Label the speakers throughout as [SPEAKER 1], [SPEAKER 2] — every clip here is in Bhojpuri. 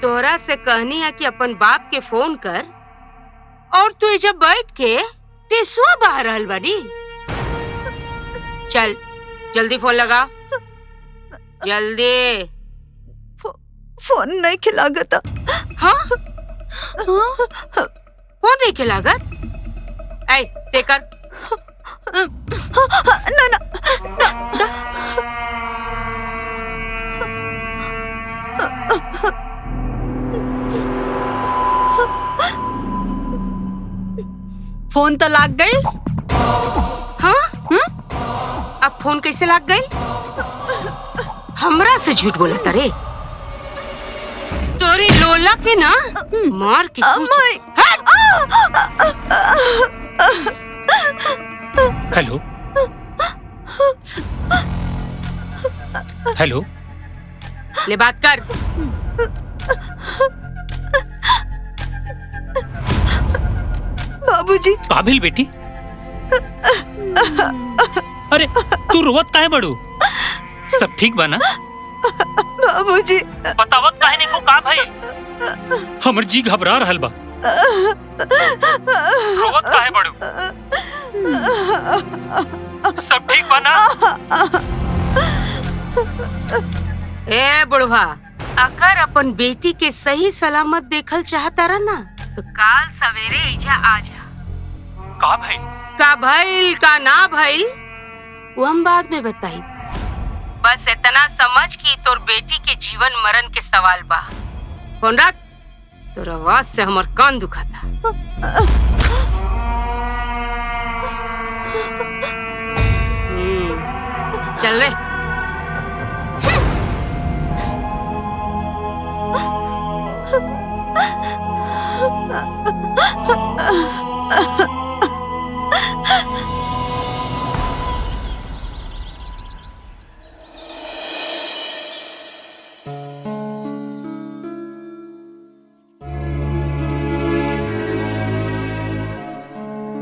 [SPEAKER 1] तोहरा से कहनी है कि अपन बाप के फोन कर, और तू जब बैठ के टेसुआ बाहर रहल बानी। चल जल्दी फोन लगा, जल्दी।
[SPEAKER 2] फोन नहीं खिलागता।
[SPEAKER 1] हाँ? फोन नहीं खिलागत? ऐ तेकर
[SPEAKER 2] ना ना दा, फोन तो लाग गई।
[SPEAKER 1] हाँ? अब फोन कैसे लाग गई? हमरा से झूठ बोला तारे। तोरी लोला के ना मार के
[SPEAKER 3] हेलो हेलो,
[SPEAKER 1] ले बात कर।
[SPEAKER 2] बाबूजी।
[SPEAKER 3] काबिल बेटी, अरे तू रोवत काहे बड़ू? सब ठीक बना?
[SPEAKER 2] बाबूजी
[SPEAKER 3] बतावत काहे नहीं को का भाई? हमर जी घबरा रहल बा। रोवत काहे बड़ू? सब ठीक बना?
[SPEAKER 1] ए बुढ़वा, अगर अपन बेटी के सही सलामत देखल चाहता रहा ना, तो काल सवेरे इजा आ जा।
[SPEAKER 3] का भाई?
[SPEAKER 1] का भइल का ना भइल वो हम बाद में बताई। बस इतना समझ कि तोर बेटी के जीवन मरण के सवाल बा। फोन रख, तोर आवाज से हमर कान दुखाता। चल रे।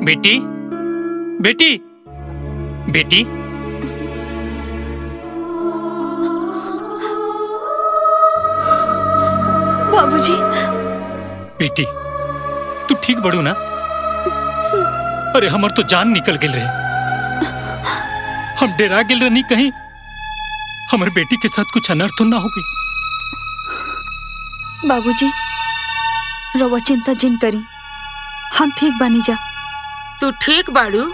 [SPEAKER 3] बेटी बेटी बेटी,
[SPEAKER 2] बाबूजी।
[SPEAKER 3] बेटी तू ठीक बड़ू ना? अरे हमर तो जान निकल गेल रहे। हम डरा गेल रहनी कहीं हमर बेटी के साथ कुछ अनर्थ तो ना हो गई।
[SPEAKER 2] बाबूजी रवा चिंता जिन करी, हम ठीक बानी जा।
[SPEAKER 1] तू ठीक बाड़ू?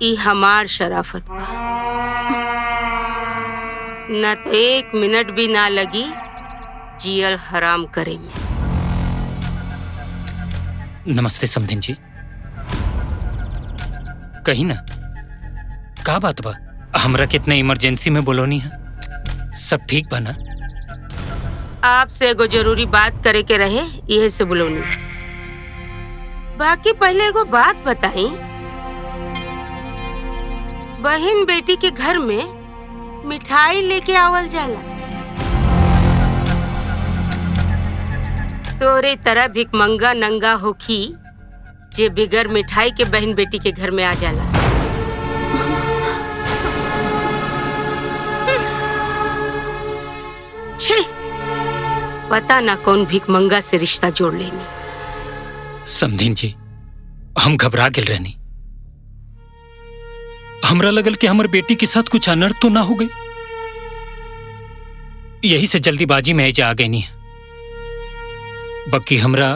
[SPEAKER 1] ई हमार शराफत बा। न तो एक मिनट भी ना लगी जियल हराम करे में।
[SPEAKER 3] नमस्ते समधिन जी। कही ना का बात बा? हमरा कितने इमरजेंसी में बोलोनी है? सब ठीक बा ना?
[SPEAKER 1] आपसे एगो जरूरी बात करे के रहे, यही से बुलौनी। बाकी पहले एगो बात बताई। बहन बेटी के घर में मिठाई लेके आवल जाला। तोरे तरह भिकमंगा नंगा होखी जे बिगर मिठाई के बहन बेटी के घर में आ जाला। छे, पता ना कौन भिकमंगा से रिश्ता जोड़ लेनी।
[SPEAKER 3] समधिन जी हम घबरा गेल रहनी। हमरा लगल कि हमर बेटी के साथ कुछ अनर्थ तो ना हो गई। यही से जल्दीबाजी में ऐजा आ गई नहीं। बाकी हमरा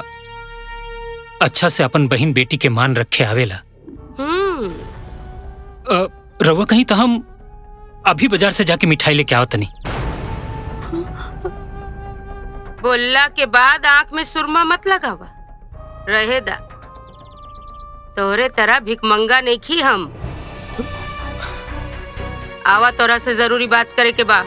[SPEAKER 3] अच्छा से अपन बहन बेटी के मान रखे आवेला। रवा कहीं तो हम अभी बाजार से जाके मिठाई लेके आओ तनी।
[SPEAKER 1] बोलला के बाद आंख में सुरमा मत लगावा, रहे दा। तोरे तरह भिकमंगा नहीं खी हम। आवा, तोरा से जरूरी बात करे के बा।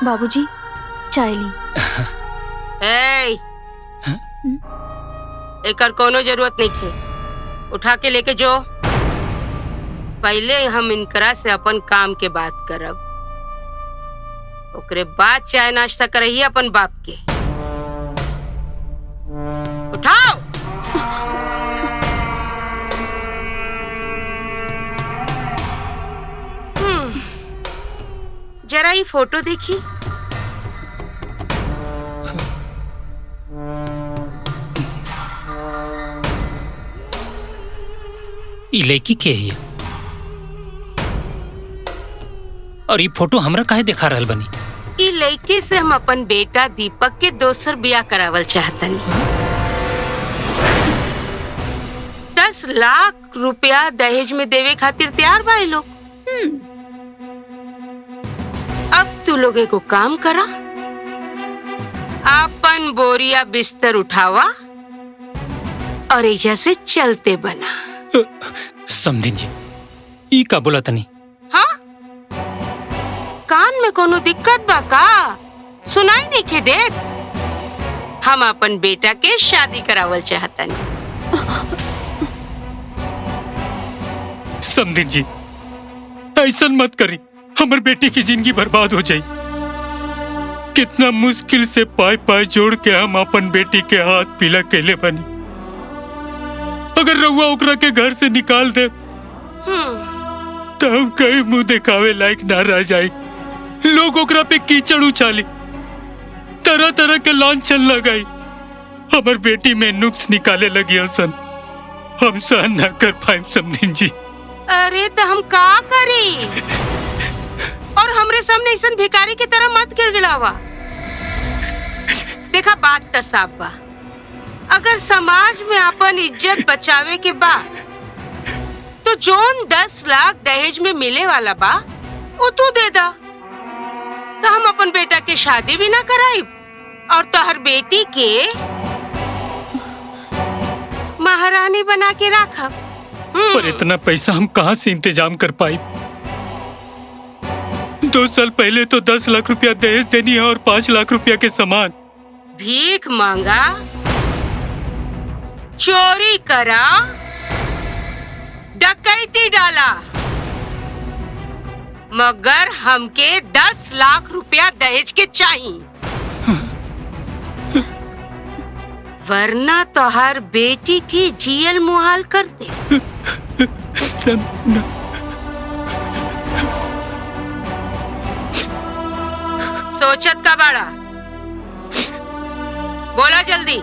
[SPEAKER 2] बाबूजी चाय ली।
[SPEAKER 1] ए, एकर कोनो जरूरत नहीं थे। उठा के लेके जो। पहले हम इनकरा से अपन काम के बात करब, ओकरे बाद चाय नाश्ता करही अपन बाप के। उठाओ। जरा ये फोटो देखी।
[SPEAKER 3] ई लड़की के है और ये फोटो हमरा काहे दिखा रहल बनी?
[SPEAKER 1] ई लड़की से हम अपन बेटा दीपक के दोसर बियाह करावल चाहतनी। 10 लाख रुपया दहेज में देवे खातिर तैयार बा लोग। अब तू लोग एगो काम करा, अपन बोरिया बिस्तर उठावा और एजा से चलते बना।
[SPEAKER 3] समधिन जी, ई का बोला तनी?
[SPEAKER 1] हाँ? कान में कोनो दिक्कत बा का? सुनाई नहीं के देत? हम अपन बेटा के शादी करावल चाहतनी।
[SPEAKER 3] समधिन जी, ऐसा मत करी, हमर बेटी की जिंदगी बर्बाद हो जाई। कितना मुश्किल से पाई पाई जोड़ के हम अपन बेटी के हाथ पीला केले बनी। अगर रउआ ओकरा के घर से निकाल दे तो हम कहीं मुंह दिखावे लायक ना रह जाए। लोग ओकरा पे कीचड़ उछाली, तरह तरह के लांछन लगाई, हमर बेटी में नुक्स निकाले लगी हसन। हम सहन ना कर पाए समधिन जी।
[SPEAKER 1] अरे तो हम का करी? और हमरे सामने ऐसा भिखारी की तरह मत गिड़गिड़ावा। देखा बात तो साफ बा, अगर समाज में अपन इज्जत बचावे के बा तो जोन 10 लाख दहेज में मिले वाला बा वो तू दे दा, तो हम अपन बेटा के शादी भी ना कराई और तोहर बेटी के महारानी बना के रखब।
[SPEAKER 3] पर इतना पैसा हम कहाँ से इंतजाम कर पाई? 2 साल पहले तो 10 लाख रुपया दहेज देनी है और 5 लाख रुपया के सामान।
[SPEAKER 1] भीख मांगा, चोरी करा, डकैती डाला, मगर हमके 10 लाख रुपया दहेज के चाहिए, वरना तोहर बेटी की जियल मुहाल कर दे। सोचत का बड़ा, बोला जल्दी,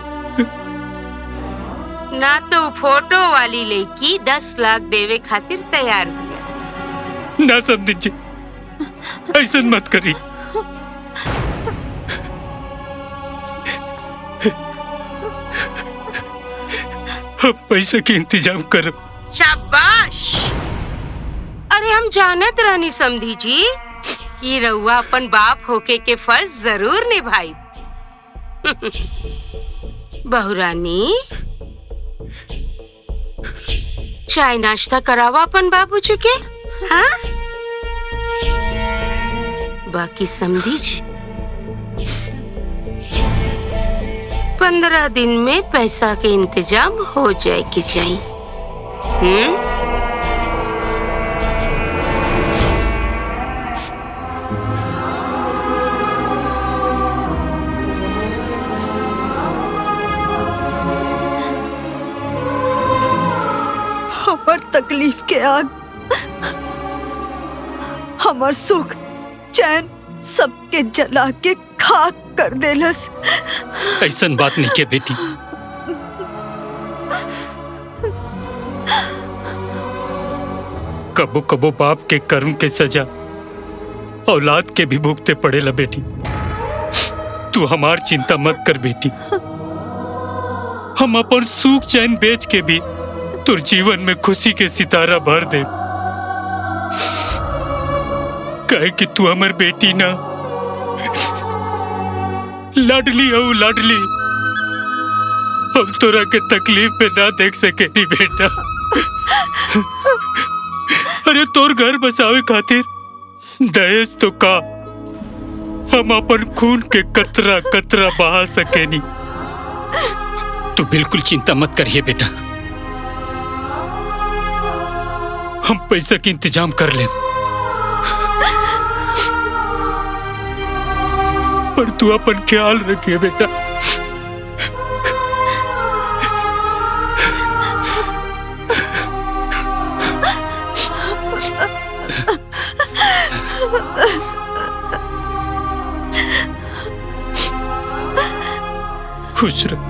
[SPEAKER 1] ना तो फोटो वाली लड़की 10 लाख देवे खातिर तैयार हुआ।
[SPEAKER 3] ना समधिन जी, ऐसा मत करी। हम पैसे के इंतजाम करो।
[SPEAKER 1] शाबाश। अरे हम जानत रहनी समधी जी कि रउआ अपन बाप होके के फर्ज जरूर निभाई। बहुरानी, चाय नाश्ता करावा अपन बाबूजी के। हाँ? बाकी समझी जी, 15 दिन में पैसा के इंतजाम हो जाए कि चाहिए।
[SPEAKER 2] हमार तकलीफ के आग, हमार सुख चैन सबके जला के खाक कर देलस।
[SPEAKER 3] ऐसन बात नहीं के बेटी, कबो कबो बाप के कर्म के सजा औलाद के भी भुगते पड़ेला बेटी। तू हमार चिंता मत कर बेटी, हम अपन सुख चैन बेच के भी तुर जीवन में खुशी के सितारा भर दे। कहे कि तू हमार बेटी ना, लाडली हो लाडली। हम तोरा के तकलीफ में ना देख सके नी बेटा। अरे तोर घर बसावे खातिर दहेज तो का हम अपन खून के कतरा कतरा बहा सकेनी। तू बिल्कुल चिंता मत करिए बेटा, हम पैसा के इंतजाम कर लें। पर तू अपन ख्याल रखिए बेटा। खुश रह।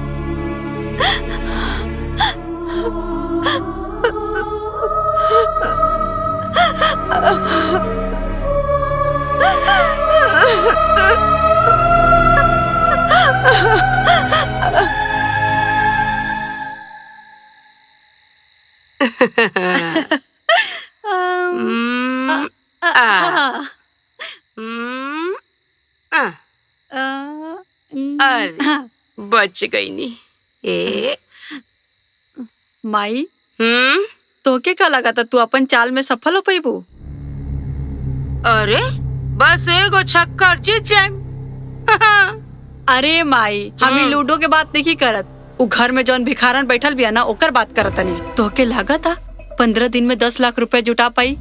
[SPEAKER 1] अरे बच गई नी। ए
[SPEAKER 2] माई तोके का लगा था तू अपन चाल में सफल हो पाईबू?
[SPEAKER 1] अरे बस एगो छक्का जीत जाए।
[SPEAKER 2] अरे माई हमी लूडो के बात नहीं करत, उ घर में जौन भिखारन बैठल बिया ना ओकर बात करत नहीं। तोके लगा था 15 दिन में 10 लाख रुपए जुटा पाई?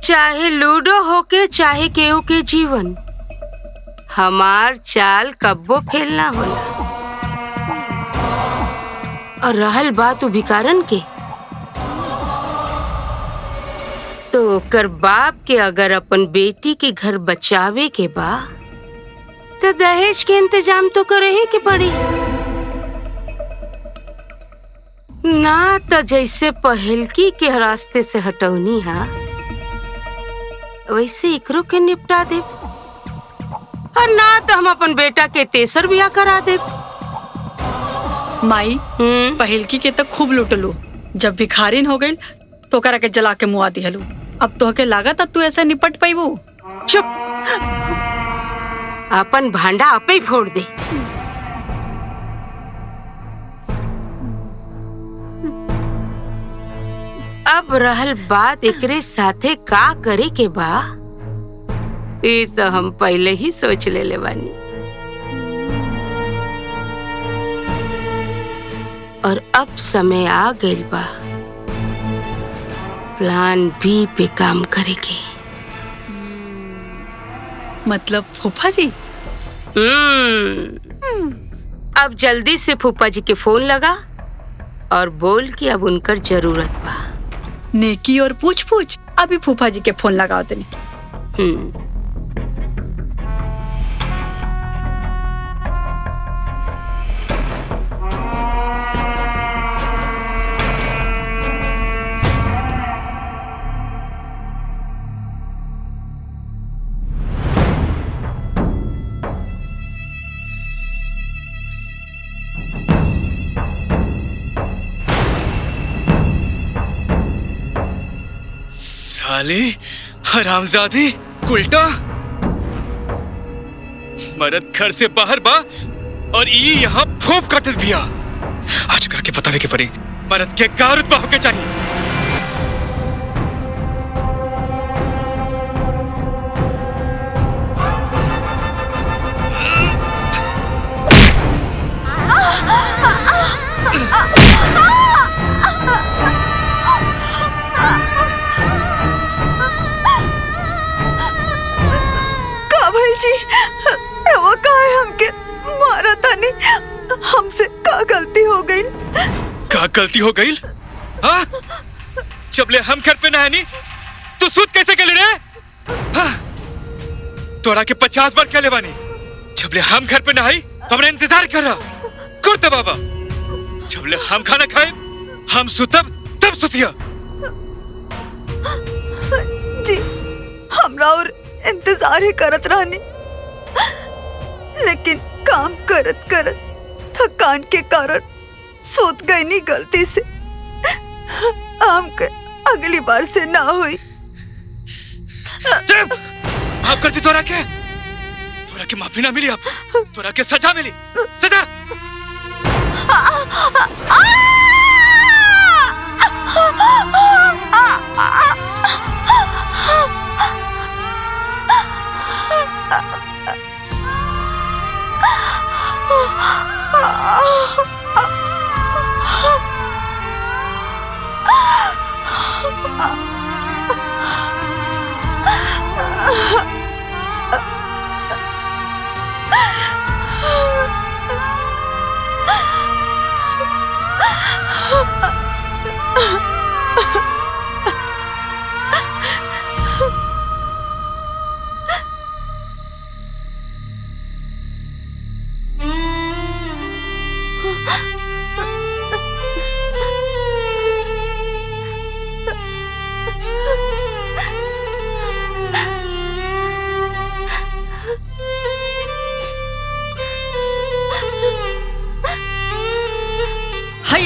[SPEAKER 1] चाहे लूडो होके चाहे केहू के जीवन, हमार चाल कब्बो फेल ना होला। और रहल बात उ भिखारन के, तो ओकर बाप के अगर अपन बेटी के घर बचावे के बा तो दहेज के इंतजाम तो करे ही के पड़ी ना। तो जैसे पहलकी के रास्ते से हटौनी हा वैसे एकरो के निपटा दे, और ना तो हम अपन बेटा के तेसर बियाह करा दे।
[SPEAKER 2] माई पहलकी के तो खूब लूटलू, जब भिखारिन हो गई तो करा के जला के मुआ दिहलू। अब तो के लागत अब तू ऐसे निपट पाईबू?
[SPEAKER 1] चुप, अपन भांडा आपे ही फोड़ दे। अब रहल बात एकरे साथे का करे के बा, ये तो हम पहले ही सोच ले बानी। और अब समय आ गइल बा प्लान बी पे काम करे के।
[SPEAKER 2] मतलब फूफा जी?
[SPEAKER 1] अब जल्दी से फूफा जी के फोन लगा और बोल कि अब उनकर जरूरत बा।
[SPEAKER 2] नेकी और पूछ पूछ, अभी फूफा जी के फोन लगाओ तनी।
[SPEAKER 4] साले हरामजादी उल्टा मरद घर से बाहर बा और ई यहाँ फोप काटल बिया। आज करके बतावे के पड़ी मरद के का रुतबा होके चाहिए।
[SPEAKER 2] जी वो काहे हमके मारा तानी? हमसे का गलती हो गई?
[SPEAKER 4] का गलती हो गई? हाँ? जबले हम घर पे नहानी तो सूत कैसे के रे? हाँ? तोड़ा के 50 बार कहले बानी, जबले हम घर पे नहाई तो हमने इंतजार कर रहा कुर्ता बाबा। जबले हम खाना खाए हम सुतब तब सुतिया।
[SPEAKER 2] जी हमरा और इंतजार ही करत रहनी, लेकिन काम करत करत थकान के कारण सोत गई नहीं गलती से। अगली बार से ना हुई।
[SPEAKER 4] चुप! माफ करती तोरा के माफी ना मिली, अब तोरा के सजा मिली। सजा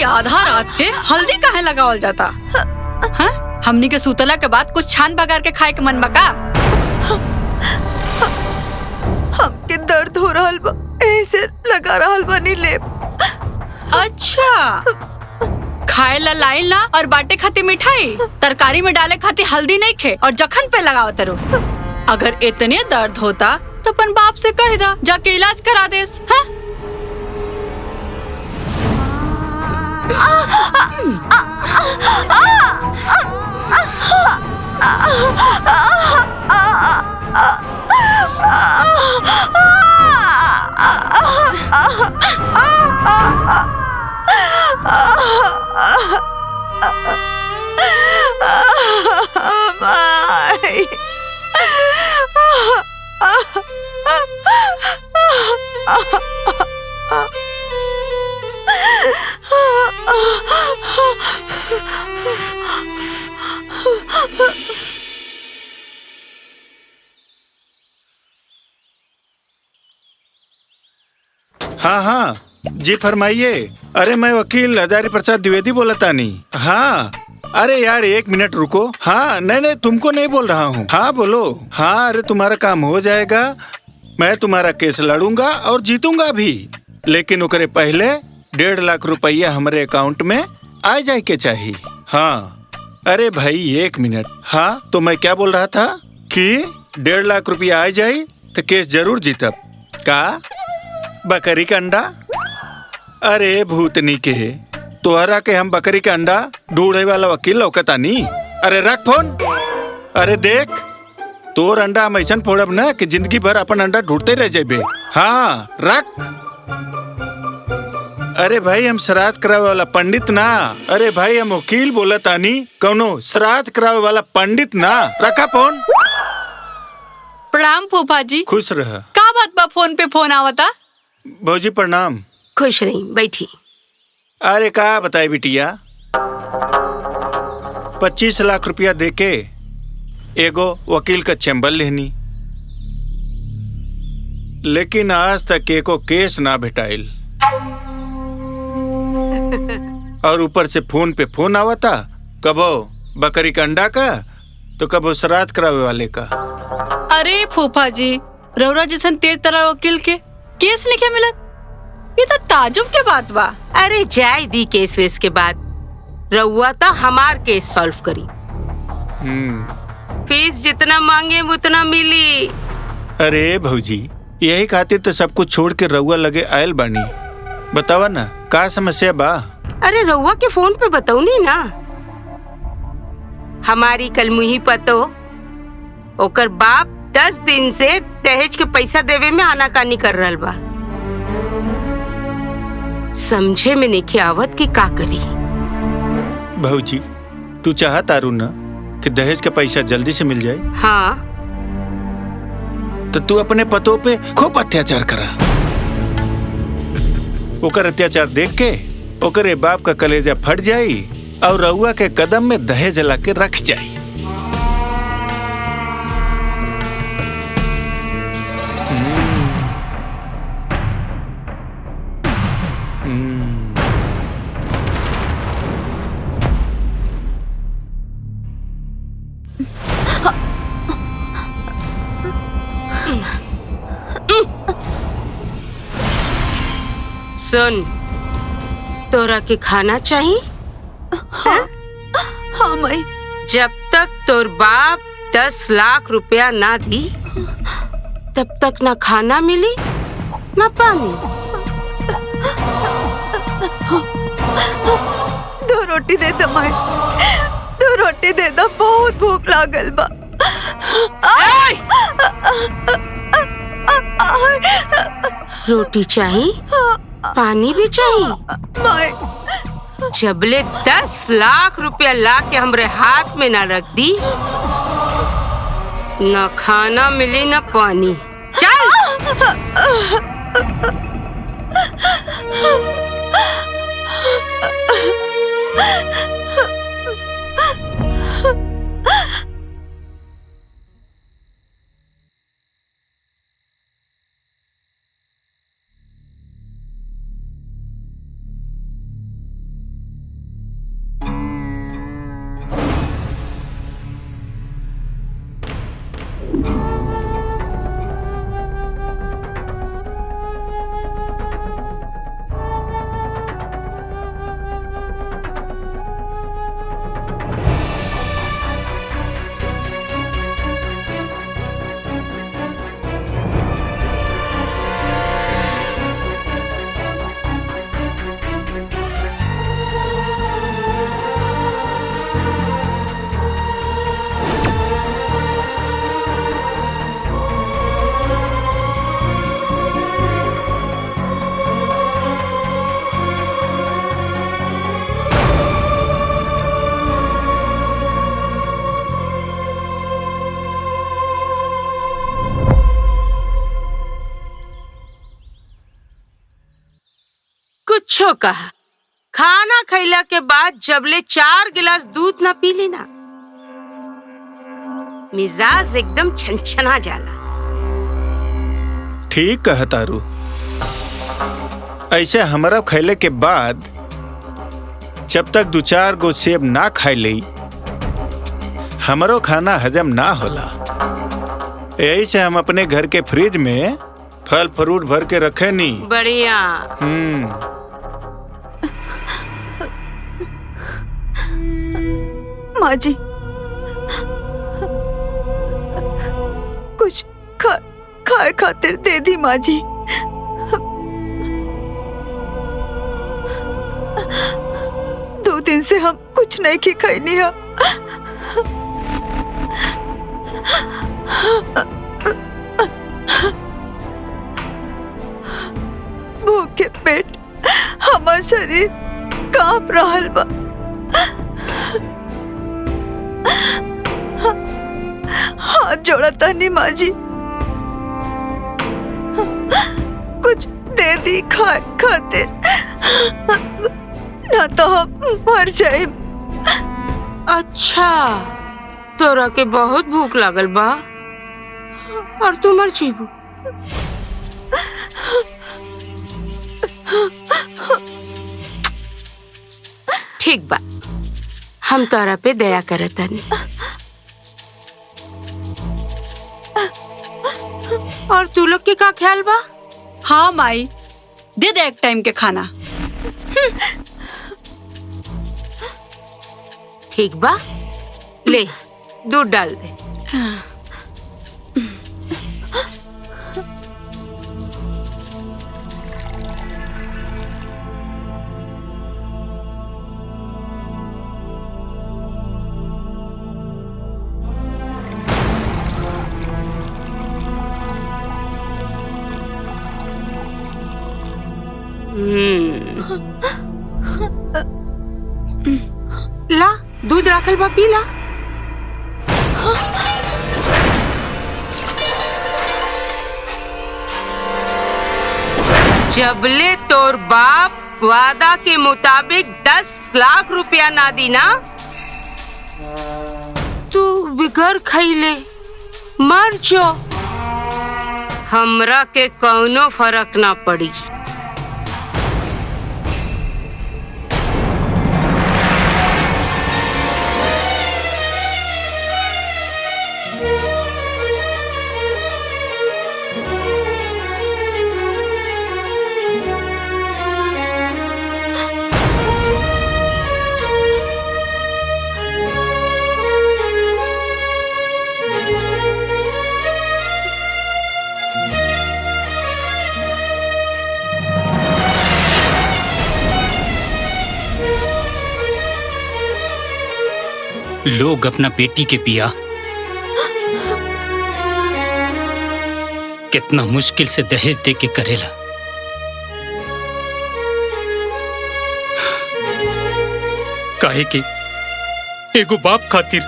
[SPEAKER 2] आधा रात के हल्दी काहे लगावल जाता? हाँ? हमनी के सुतला के बाद कुछ छान बगार के खाए के मन बका?
[SPEAKER 5] हमके दर्द हो रहल बा, ऐसे लगा रहल बानी लेप।
[SPEAKER 2] अच्छा, खाए ला लाइन ला और बाटे खाती मिठाई, तरकारी में डाले खाती हल्दी नहीं खे और जखन पे लगाओ तरो। अगर इतने दर्द होता तो अपन बाप से कह दा, जाके इलाज करा देस। हाँ?
[SPEAKER 6] हाँ हाँ जी फरमाइए। अरे मैं वकील हजारी प्रसाद द्विवेदी बोला तानी। हाँ अरे यार 1 मिनट रुको। हाँ नहीं तुमको नहीं बोल रहा हूँ। हाँ बोलो। हाँ अरे तुम्हारा काम हो जाएगा, मैं तुम्हारा केस लड़ूंगा और जीतूंगा भी, लेकिन ओकरे पहले 1.5 लाख रुपया हमारे अकाउंट में आ जाए के चाहिए। हाँ अरे भाई 1 मिनट। हाँ तो मैं क्या बोल रहा था कि 1.5 लाख रुपया आ जाए तो केस जरूर जीतब का। बकरी का अंडा? अरे भूतनी के तोहरा के हम बकरी का अंडा ढूंढे वाला वकील लौकता नहीं। अरे रख फोन। अरे देख तोर अंडा हम ऐसा फोड़ब ना कि जिंदगी भर अपन अंडा ढूंढते रह जाबे। हाँ रख। अरे भाई हम श्राद्ध करावे वाला पंडित ना, अरे भाई हम वकील बोला तानी, कौनो श्राद्ध करावे वाला पंडित ना। रखा फोन।
[SPEAKER 2] प्रणाम फूफा जी।
[SPEAKER 6] खुश रह।
[SPEAKER 2] का बात बा फोन पे फोन आवता?
[SPEAKER 6] भौजी प्रणाम।
[SPEAKER 1] खुश रही, बैठी।
[SPEAKER 6] अरे का बताए बिटिया, 25 लाख रुपया देके एगो वकील का चैम्बर लेनी, लेकिन आज तक एको केस ना भेटाइल। और ऊपर से फोन पे फोन आवता, कबो बकरी का अंडा का तो कबो श्राद्ध करावे वाले का।
[SPEAKER 2] अरे फूफा जी, रौरा जैसन तेज तरह वकील के केस लिखे मिलत, ये तो ताजुब के बात बा।
[SPEAKER 1] अरे जाय दी केस वेस के बाद, रउआ तो हमार केस सॉल्व करी। फीस जितना मांगे उतना मिली।
[SPEAKER 6] अरे भौजी यही खातिर तो सब कुछ छोड़ के रउआ लगे आयल बानी। बतावा ना का समस्या बा।
[SPEAKER 1] अरे रउआ के फोन पे बताऊनी ना, हमारी कल मुही पतो ओकर बाप 10 दिन से दहेज के पैसा देवे में आनाकानी कर रहल बा। समझे में नहीं आवत कि का करी।
[SPEAKER 6] भौजी तू चाहत आरू ना कि दहेज का पैसा जल्दी से मिल जाए?
[SPEAKER 1] हाँ
[SPEAKER 6] तो तू अपने पतों पे खूब अत्याचार करा। ओकर अत्याचार देख के ओकरे बाप का कलेजा फट जाई और रउआ के कदम में दहेज ला के रख जाई।
[SPEAKER 1] सुन, तोरा के खाना चाहिए?
[SPEAKER 5] हाँ माई।
[SPEAKER 1] जब तक तोर बाप 10 लाख रुपया ना दी तब तक ना खाना मिली ना पानी।
[SPEAKER 5] 2 रोटी दे दो माई, 2 रोटी दे दो, बहुत भूख लागल बा।
[SPEAKER 1] रोटी चाहिए, पानी भी चाहिए।
[SPEAKER 5] माई
[SPEAKER 1] जबले 10 लाख रुपया ला के हमरे हाथ में ना रख दी, ना खाना मिली ना पानी। चल। कुछो कहा, खाना खैला के बाद जबले 4 गिलास दूध ना पी ली ना, मिजाज एकदम छनछना जाला।
[SPEAKER 6] ठीक कहा तारू। ऐसे हमारा खैले के बाद जब तक 2-4 गो सेब ना खाई ले, हमारो खाना हजम ना होला। यही से हम अपने घर के फ्रिज में फल फ्रूट भर के रखे नी।
[SPEAKER 1] बढ़िया।
[SPEAKER 5] माँ जी, कुछ खाए खातिर दे दी माँ जी। दो दिन से हम कुछ नहीं की खैनी है। भूखे पेट हमार शरीर कांप रहल बा। हाथ जोड़ा तानी माँ जी, कुछ दे दी खाए खातिर, ना तो हम मर जाए।
[SPEAKER 1] अच्छा, तोरा के बहुत भूख लागल बा और तू मर जीबू। ठीक बा, हम तोरा पे दया करतनी। और तू लोग के का ख्याल बा?
[SPEAKER 2] हाँ माई, दे दे एक टाइम के खाना।
[SPEAKER 1] ठीक बा, ले दूध डाल दे। ला दूध राखल बा, पी ला। जबले तोर बाप वादा के मुताबिक 10 लाख रुपया ना दी ना, तू बिगर खैले मर जो, हमरा के कौनो फर्क ना पड़ी।
[SPEAKER 3] लोग अपना बेटी के बिया कितना मुश्किल से दहेज दे के करेला। काहे कि एगो बाप खातिर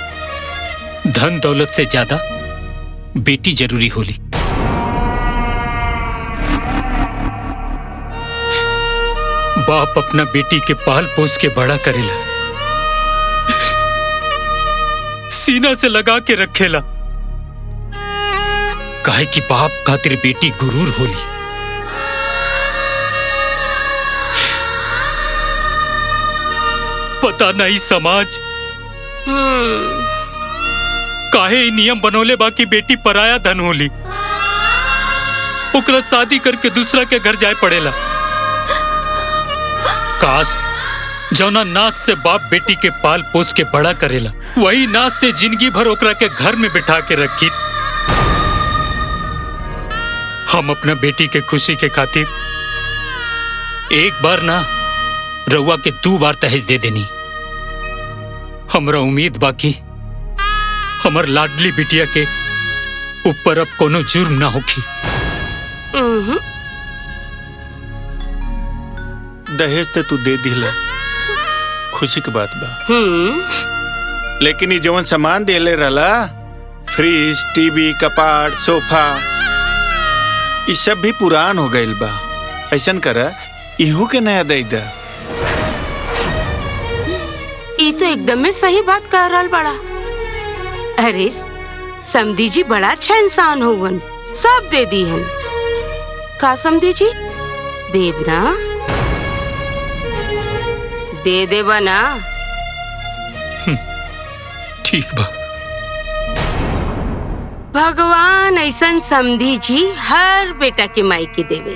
[SPEAKER 3] धन दौलत से ज्यादा बेटी जरूरी होली। बाप अपना बेटी के पाल पोस के बड़ा करेला, सीना से लगा के रखेला, काहे कि बाप खातिर बेटी गुरूर होली। पता नहीं समाज काहे ही नियम बनोले बाकी बेटी पराया धन होली, ओकरा शादी करके दूसरा के घर जाए पड़ेला। काश जौना नाच से बाप बेटी के पाल पोस के बड़ा करेला, वही नाच से जिंदगी भर ओकरा के घर में बिठा के रखी। हम अपना बेटी के खुशी के खातिर एक बार ना रउआ के 2 बार तहेज दे देनी। हमरा उम्मीद बाकी हमर लाडली बिटिया के ऊपर अब कोनो जुर्म ना होखी।
[SPEAKER 6] दहेज ते तू दे दिला, खुशी की बात बा। लेकिन ये जवन सामान देले रहला, फ्रिज, टीवी, कपाट, सोफा, ये सब भी पुरान हो गइल बा। ऐसन करा इहू के नया दे दा।
[SPEAKER 1] ये तो एकदम में सही बात कह रहा बड़ा। अरे समधी जी बड़ा अच्छा इंसान होवन, सब दे दी हन। का समधी जी देव ना? दे देबा ना?
[SPEAKER 3] ठीक बा।
[SPEAKER 1] भगवान ऐसन समधी जी हर बेटा के माई के देवे।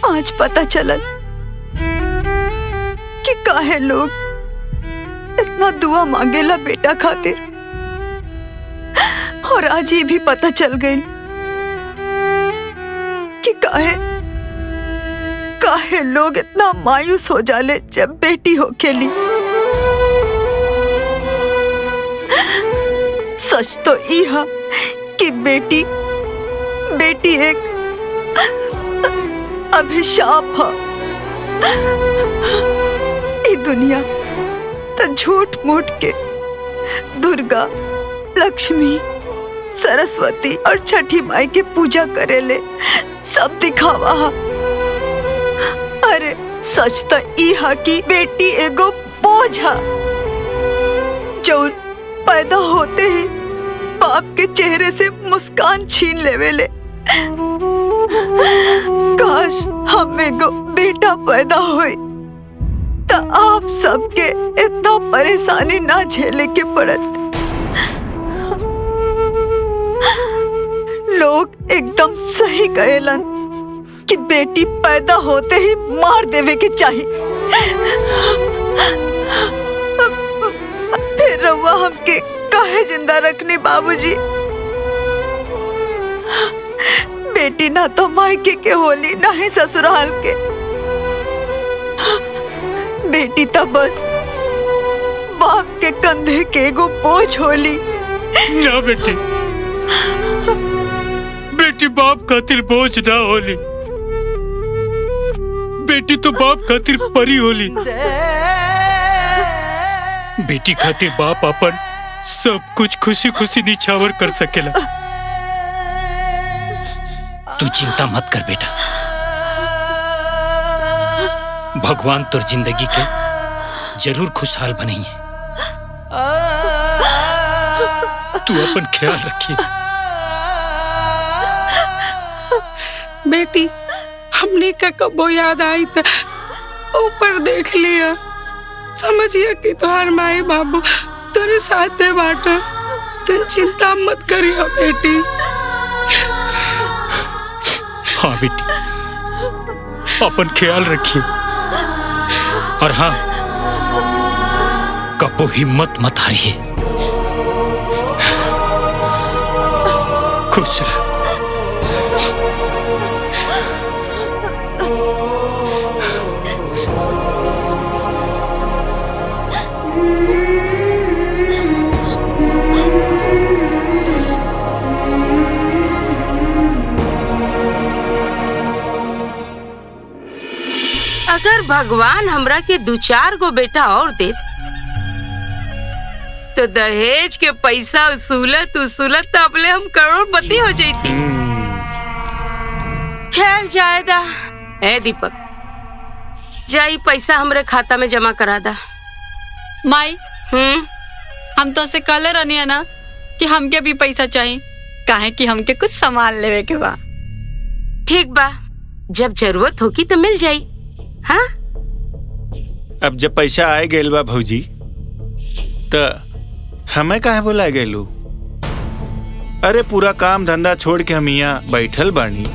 [SPEAKER 5] आज पता चलल कि काहे लोग इतना दुआ मांगेला बेटा खातिर, और आज ये भी पता चल गई कि काहे लोग इतना मायूस हो जाले जब बेटी हो खेली। सच तो यह कि बेटी एक अभिशाप है। ये दुनिया तो झूठ मूठ के दुर्गा, लक्ष्मी, सरस्वती और छठी माई के पूजा करेले, सब दिखावा। अरे सच तो यह कि बेटी एगो बोझ है जो पैदा होते ही बाप के चेहरे से मुस्कान छीन लेवेले। काश हम एगो बेटा पैदा होई तो आप सबके इतना परेशानी ना झेले के पड़त। लोग एकदम सही कहेलन कि बेटी पैदा होते ही मार देवे के चाहिए। फिर रउआ हमके काहे जिंदा रखनी बाबूजी? बेटी ना तो मायके के होली, ना ही ससुराल के। बेटी तो बस बाप के कंधे के एगो बोझ होली।
[SPEAKER 3] ना बेटी, बेटी बाप खातिर बोझ ना होली। बेटी तो बाप खातिर परी होली। बेटी खातिर बाप अपन सब कुछ खुशी खुशी निछावर कर सकेला। तू चिंता मत कर बेटा, भगवान तुर जिंदगी के जरूर खुशहाल बनाइए। तू अपन ख्याल रखिए।
[SPEAKER 7] बेटी हमने का कबो याद आई तो ऊपर देख लिया, समझिए कि तुहार माई बाबू तेरे साथ है बाटा। तुम चिंता मत करियो बेटी।
[SPEAKER 3] हाँ बेटी, अपन ख्याल रखिए। और हाँ, कबो हिम्मत मत हारिए। खुश रह।
[SPEAKER 1] अगर भगवान हमरा के 2-4 गो बेटा और दे तो दहेज के पैसा उसूलत उसूलत तबले हम करोड़पति हो जाती। खैर जायदा। ए दीपक, जाई पैसा हमरे खाता में जमा करा दा।
[SPEAKER 2] माई हम तो से कहले रहनी है ना कि हमके भी पैसा चाहिए, काहे कि हमके कुछ सामान लेवे के बा।
[SPEAKER 1] ठीक बा, जब जरूरत होगी तो मिल जाई। हाँ
[SPEAKER 6] अब जब पैसा आए गए बा भौजी तो हमें काहे बुलाए गेलू? अरे पूरा काम धंधा छोड़ के हम यहाँ बैठल बानी,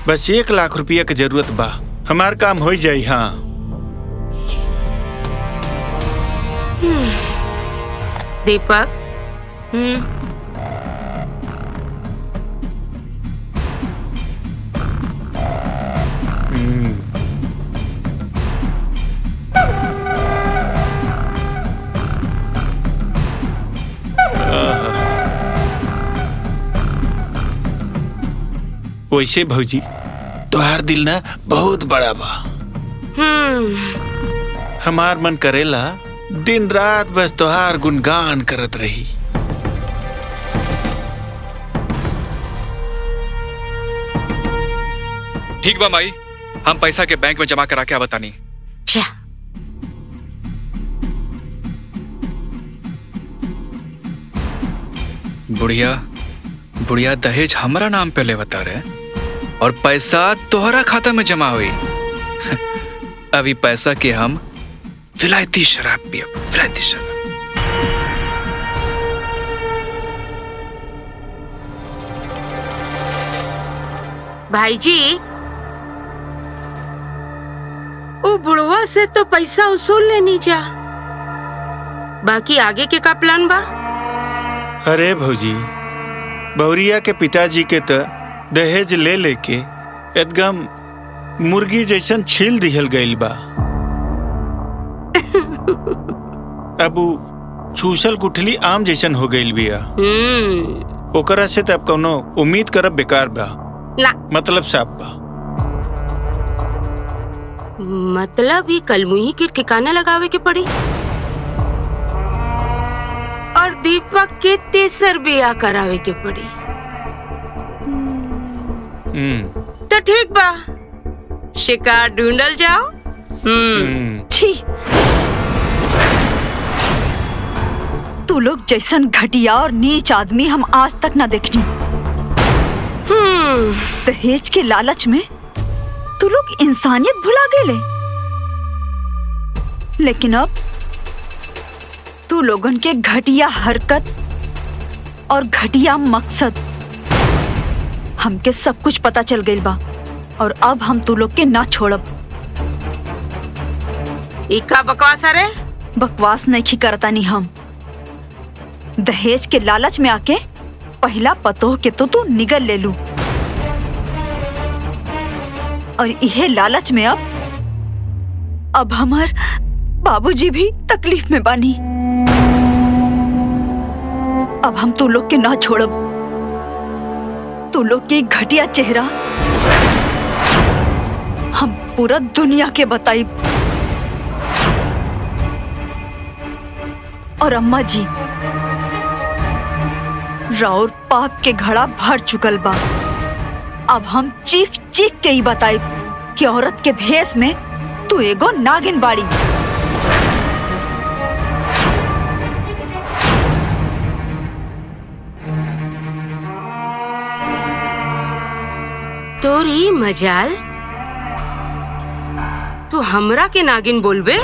[SPEAKER 6] बस 1 लाख रुपया की जरूरत बा, हमार काम हो जाई। हाँ
[SPEAKER 1] दीपक,
[SPEAKER 6] वैसे भौजी तुहार दिल ना बहुत बड़ा बा। हमार मन करेला दिन रात बस तुहार गुणगान करत रही।
[SPEAKER 4] ठीक बा माई, हम पैसा के बैंक में जमा करा के बतानी।
[SPEAKER 1] अच्छा।
[SPEAKER 4] बुढ़िया दहेज हमारा नाम पे ले बता रहे और पैसा तोहरा खाता में जमा हुई। अभी पैसा के हम विलायती शराब पिए, विलायती शराब।
[SPEAKER 1] भाईजी, वो बुढ़वा से तो पैसा उसूल लेनी जा, बाकी आगे के का प्लान बा?
[SPEAKER 6] अरे भौजी, बौरिया के पिताजी के तो दहेज ले लेके एकदम मुर्गी जैसन छील दिहल गइल बा। अब छूसल गुठली आम जैसन हो गइल बिया। ओकरा से तब कोनो उम्मीद करब बेकार बा
[SPEAKER 1] ना।
[SPEAKER 6] मतलब साफ बा।
[SPEAKER 1] मतलब ही कलमुही के ठिकाना लगावे के पड़ी और दीपक के तेसर ब्याह करावे के पड़ी। तो ठीक बा, शिकार ढूंढल जाओ।
[SPEAKER 5] छी, तू लोग जैसन घटिया और नीच आदमी हम आज तक ना देखनी। दहेज के लालच में तू लोग इंसानियत भुला गए। लेकिन अब तू लोगन के घटिया हरकत और घटिया मकसद हमके सब कुछ पता चल गइल बा और अब हम तू लोग के ना छोड़ब।
[SPEAKER 1] इका बकवास है रे?
[SPEAKER 5] बकवास नहीं करता नहीं। हम दहेज के लालच में आके पहला पतोह के तो तू निगल ले लू और यह लालच में अब हमार बाबूजी भी तकलीफ में बानी। अब हम तू लोग के ना छोड़ब। तू लोग की घटिया चेहरा हम पूरा दुनिया के बताई। और अम्मा जी, राउर पाप के घड़ा भर चुकल बा। अब हम चीख चीख के ही बताई कि औरत के भेष में तू एगो नागिन बाड़ी।
[SPEAKER 1] तोरी मजाल, तू हमरा के नागिन बोलबे?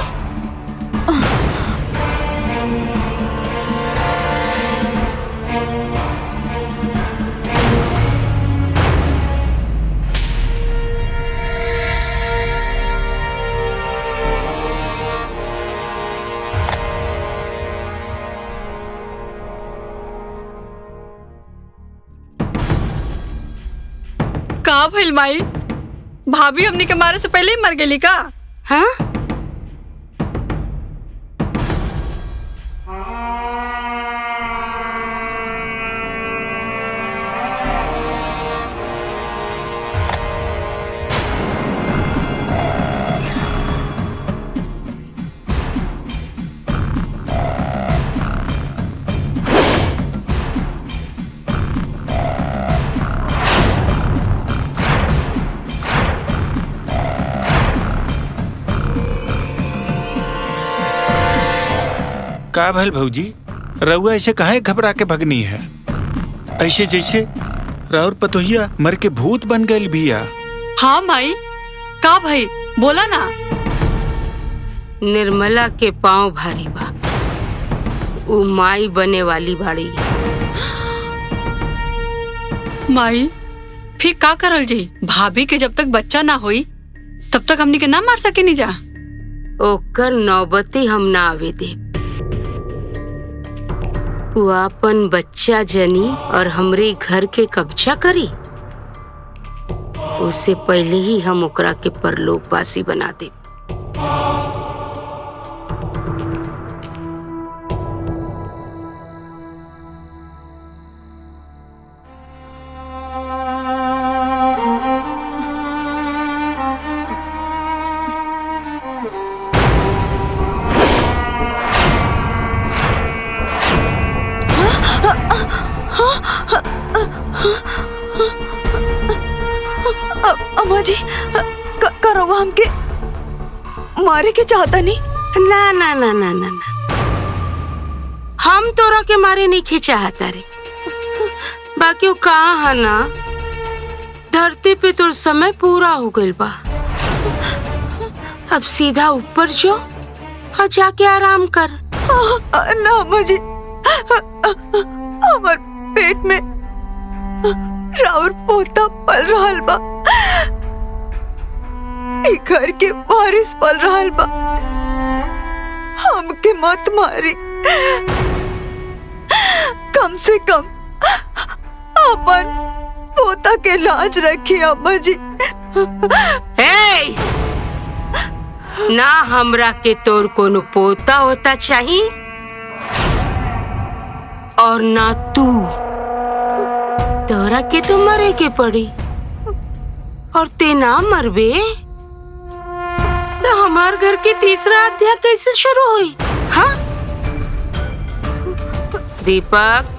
[SPEAKER 2] का भइल माई? भाभी हमने के मारे से पहले ही मर गई का?
[SPEAKER 1] हाँ?
[SPEAKER 6] का भल भौजी, रउआ ऐसे काहे घबरा के भगनी है? ऐसे जैसे राउर पतोहिया मर के भूत बन गई बिया।
[SPEAKER 2] हाँ माई, का भाई बोला ना।
[SPEAKER 1] निर्मला के पाँव भारी बा, उ माई बने वाली बाड़ी।
[SPEAKER 2] माई फिर का करल जी? भाभी के जब तक बच्चा ना होई तब तक हमनी के ना मार सके नहीं जा।
[SPEAKER 1] ओकर नौबती हम ना आवे दे। उ अपन बच्चा जनी और हमरे घर के कब्जा करी, उससे पहले ही हम ओकरा के परलोकवासी बना दे।
[SPEAKER 5] अम्मा जी, करो हमके मारे के चाहता नहीं।
[SPEAKER 1] ना ना ना ना ना ना, हम तोरा के मारे नहीं खिंचाहता रे। बाकी वो कहा है ना, धरती पे तो समय पूरा हो गइल बा। अब सीधा ऊपर जो और जाके आराम कर।
[SPEAKER 5] ना अम्मा जी, हमार पेट में राउर पोता पल रहल बा, घर के वारिस पल रहल बा। हमके मत मारी, कम से कम अपन पोता के लाज रखी अम्मा जी।
[SPEAKER 1] हे! ना हमरा के तोर कोनो पोता होता चाहिए और ना तू। तोरा के तो मरे के पड़ी, और ते ना मरबे तो हमार घर के तीसरा अध्याय कैसे शुरू हुई? हाँ दीपक,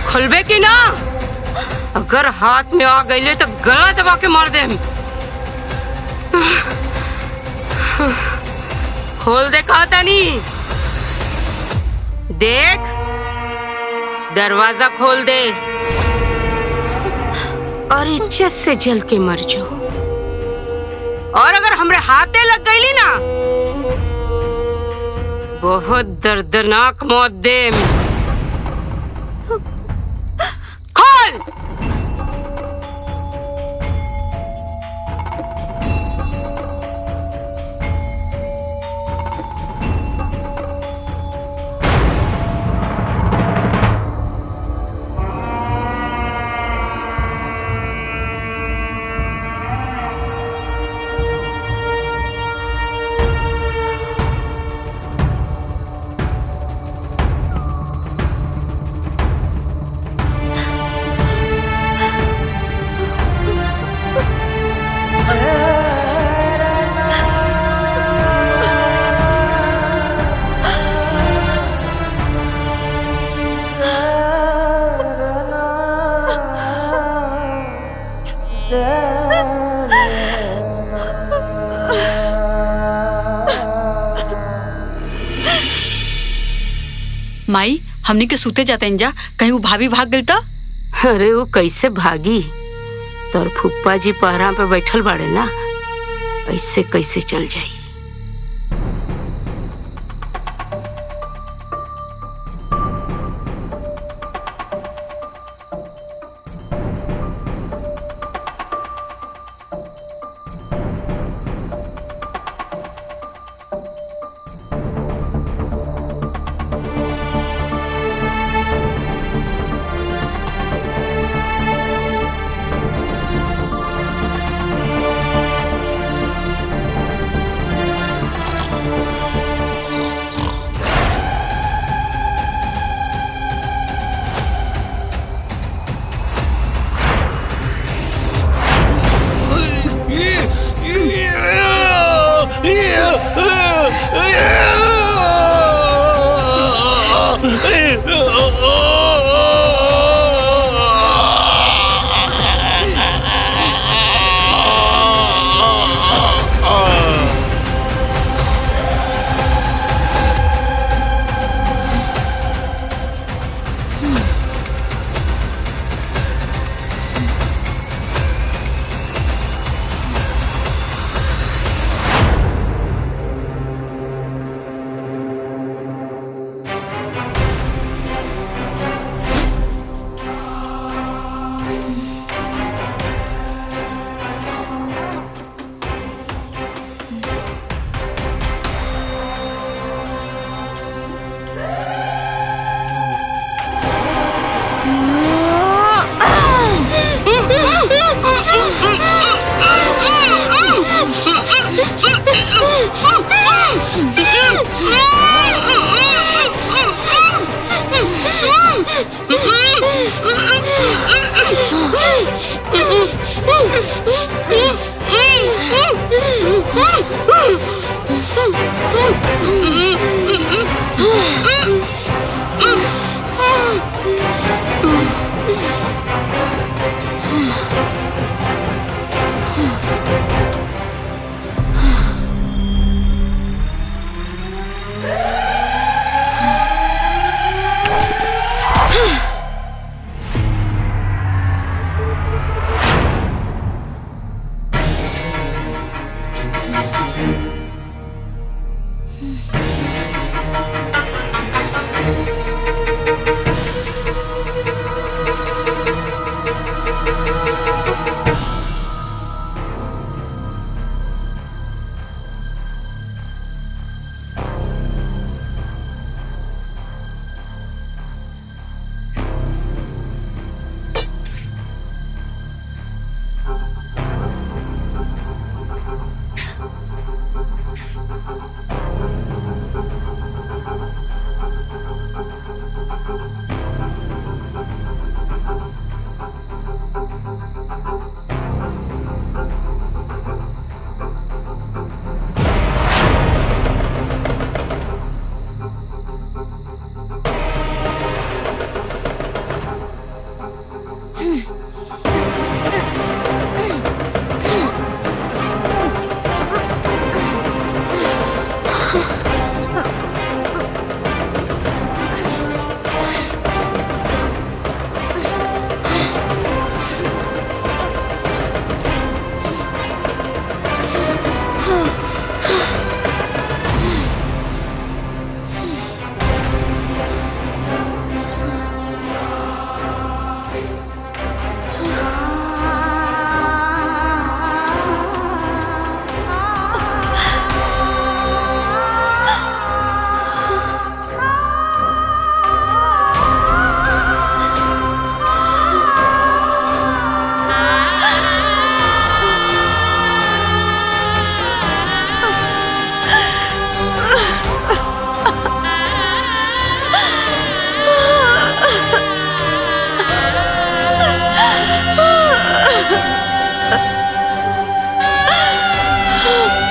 [SPEAKER 1] खुलबे की ना? अगर हाथ में आ गई तो गला दबा के मार दे। खोल दे, कहा था नहीं? देख, दरवाजा खोल दे और इज्जत से जल के मर जाओ। और अगर हमरे हाथे लग गई ना, बहुत दर्दनाक मौत दे। खोल।
[SPEAKER 2] माई, हमनी के सूते जाते जा, कहीं वो भाभी भाग गई तो?
[SPEAKER 1] अरे वो कैसे भागी? तोर फुप्पा जी पहरा पे बैठल बाड़े ना, ऐसे कैसे चल जाई?
[SPEAKER 8] हाँ।